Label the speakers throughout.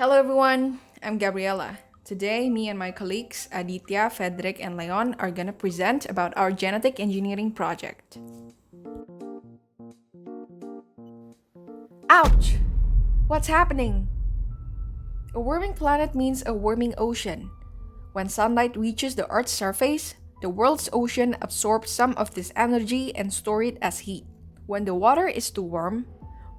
Speaker 1: Hello everyone, I'm Gabriela. Today, me and my colleagues Aditya, Frederick, and Leon are gonna present about our genetic engineering project. Ouch! What's happening? A warming planet means a warming ocean. When sunlight reaches the Earth's surface, the world's ocean absorbs some of this energy and store it as heat. When the water is too warm,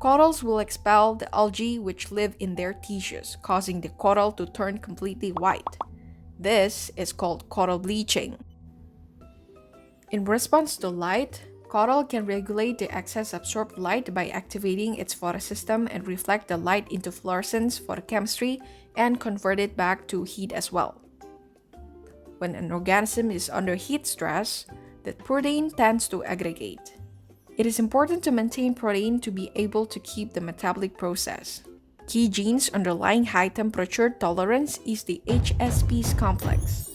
Speaker 1: corals will expel the algae which live in their tissues, causing the coral to turn completely white. This is called coral bleaching. In response to light, coral can regulate the excess absorbed light by activating its photosystem and reflect the light into fluorescence photochemistry and convert it back to heat as well. When an organism is under heat stress, the protein tends to aggregate. It is important to maintain protein to be able to keep the metabolic process. Key genes underlying high temperature tolerance is the HSPs complex.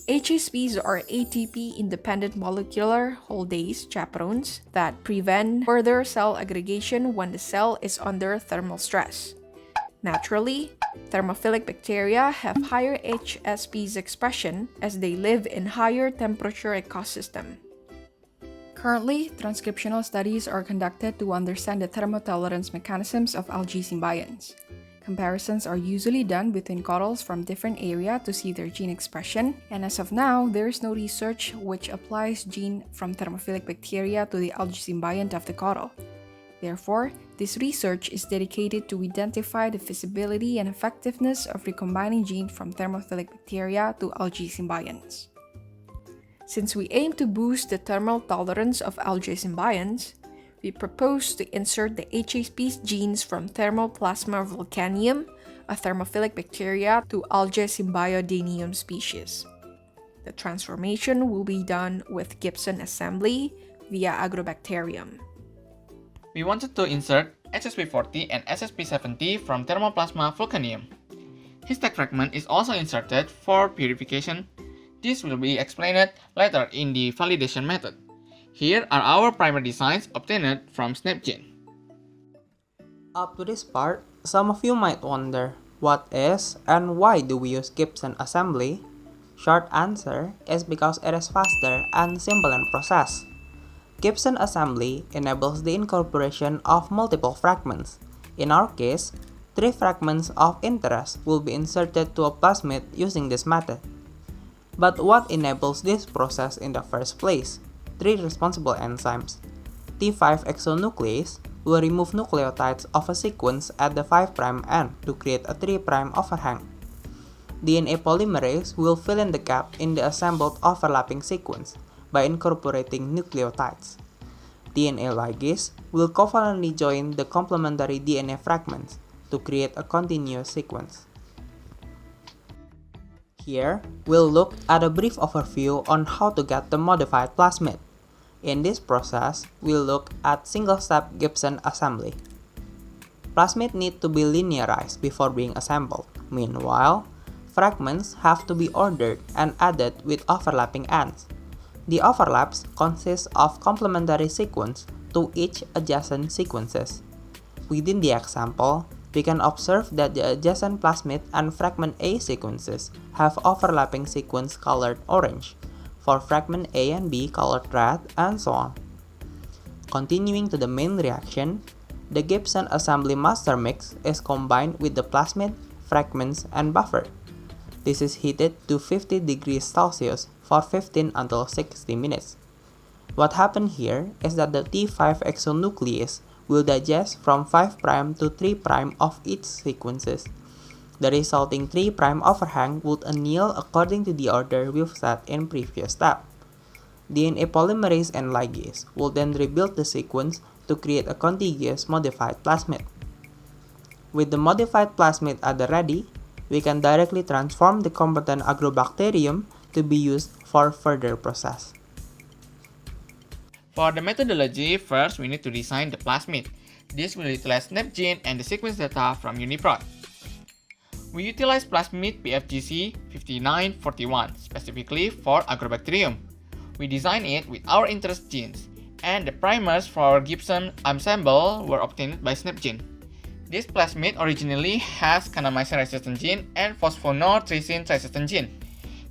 Speaker 1: HSPs are ATP-independent molecular holdase chaperones that prevent further cell aggregation when the cell is under thermal stress. Naturally, thermophilic bacteria have higher HSPs expression as they live in higher temperature ecosystem. Currently, transcriptional studies are conducted to understand the thermotolerance mechanisms of algae symbionts. Comparisons are usually done between corals from different areas to see their gene expression, and as of now, there is no research which applies gene from thermophilic bacteria to the algae symbiont of the coral. Therefore, this research is dedicated to identify the feasibility and effectiveness of recombining gene from thermophilic bacteria to algae symbionts. Since we aim to boost the thermal tolerance of algae symbionts, we propose to insert the HSP genes from Thermoplasma volcanium, a thermophilic bacteria, to Algae symbiodinium species. The transformation will be done with Gibson assembly via Agrobacterium.
Speaker 2: We wanted to insert HSP40 and SSP70 from Thermoplasma volcanium. His tag fragment is also inserted for purification. This will be explained later in the validation method. Here are our primer designs obtained from SnapGene.
Speaker 3: Up to this part, some of you might wonder, what is and why do we use Gibson assembly? Short answer is because it is faster and simple in process. Gibson assembly enables the incorporation of multiple fragments. In our case, 3 fragments of interest will be inserted to a plasmid using this method. But what enables this process in the first place? 3 responsible enzymes. T5 exonuclease will remove nucleotides of a sequence at the 5' end to create a 3' overhang. DNA polymerase will fill in the gap in the assembled overlapping sequence by incorporating nucleotides. DNA ligase will covalently join the complementary DNA fragments to create a continuous sequence. Here, we'll look at a brief overview on how to get the modified plasmid. In this process, we'll look at single-step Gibson assembly. Plasmid need to be linearized before being assembled. Meanwhile, fragments have to be ordered and added with overlapping ends. The overlaps consist of complementary sequence to each adjacent sequences. Within the example, we can observe that the adjacent plasmid and fragment A sequences have overlapping sequence colored orange, for fragment A and B colored red, and so on. Continuing to the main reaction, the Gibson assembly master mix is combined with the plasmid, fragments, and buffer. This is heated to 50 degrees Celsius for 15 until 60 minutes. What happened here is that the T5 exonuclease will digest from 5' to 3' of each sequences. The resulting 3' overhang would anneal according to the order we've set in previous step. DNA polymerase and ligase will then rebuild the sequence to create a contiguous modified plasmid. With the modified plasmid at the ready, we can directly transform the competent agrobacterium to be used for further process.
Speaker 2: For the methodology, first we need to design the plasmid. This will utilize SnapGene and the sequence data from UniProt. We utilize plasmid PFGC 5941 specifically for Agrobacterium. We designed it with our interest genes, and the primers for Gibson ensemble were obtained by SnapGene. This plasmid originally has kanamycin resistant gene and phosphonotrisin resistant gene.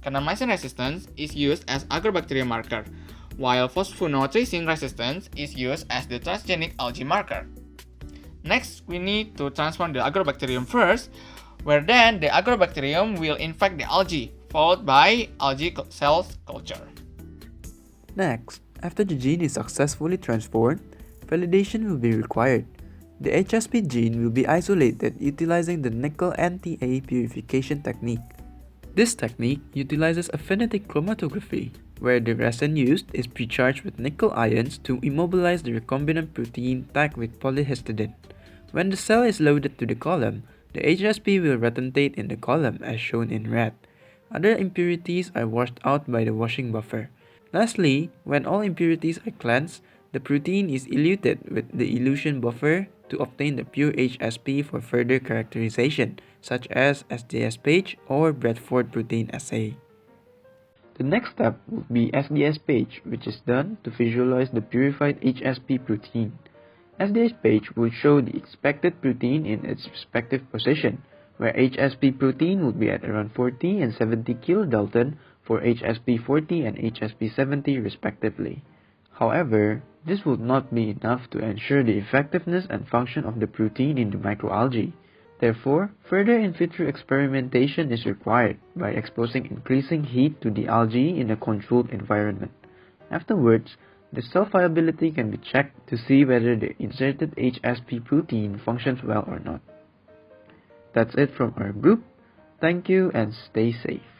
Speaker 2: Kanamycin resistance is used as agrobacterium marker, while phosphonotrisin resistance is used as the transgenic algae marker. Next, we need to transform the agrobacterium first, where then the agrobacterium will infect the algae, followed by algae cells culture.
Speaker 4: Next, after the gene is successfully transformed, validation will be required. The HSP gene will be isolated utilizing the nickel NTA purification technique. This technique utilizes affinity chromatography, where the resin used is precharged with nickel ions to immobilize the recombinant protein packed with polyhistidine. When the cell is loaded to the column, the HSP will retentate in the column as shown in red. Other impurities are washed out by the washing buffer. Lastly, when all impurities are cleansed, the protein is eluted with the elution buffer to obtain the pure HSP for further characterization, such as SDSPH or Bradford protein assay. The next step will be SDSPH, which is done to visualize the purified HSP protein. SDSPH will show the expected protein in its respective position, where HSP protein will be at around 40 and 70 kilodalton for HSP 40 and HSP 70 respectively. However, this would not be enough to ensure the effectiveness and function of the protein in the microalgae. Therefore, further in vitro experimentation is required by exposing increasing heat to the algae in a controlled environment. Afterwards, the cell viability can be checked to see whether the inserted HSP protein functions well or not. That's it from our group. Thank you and stay safe.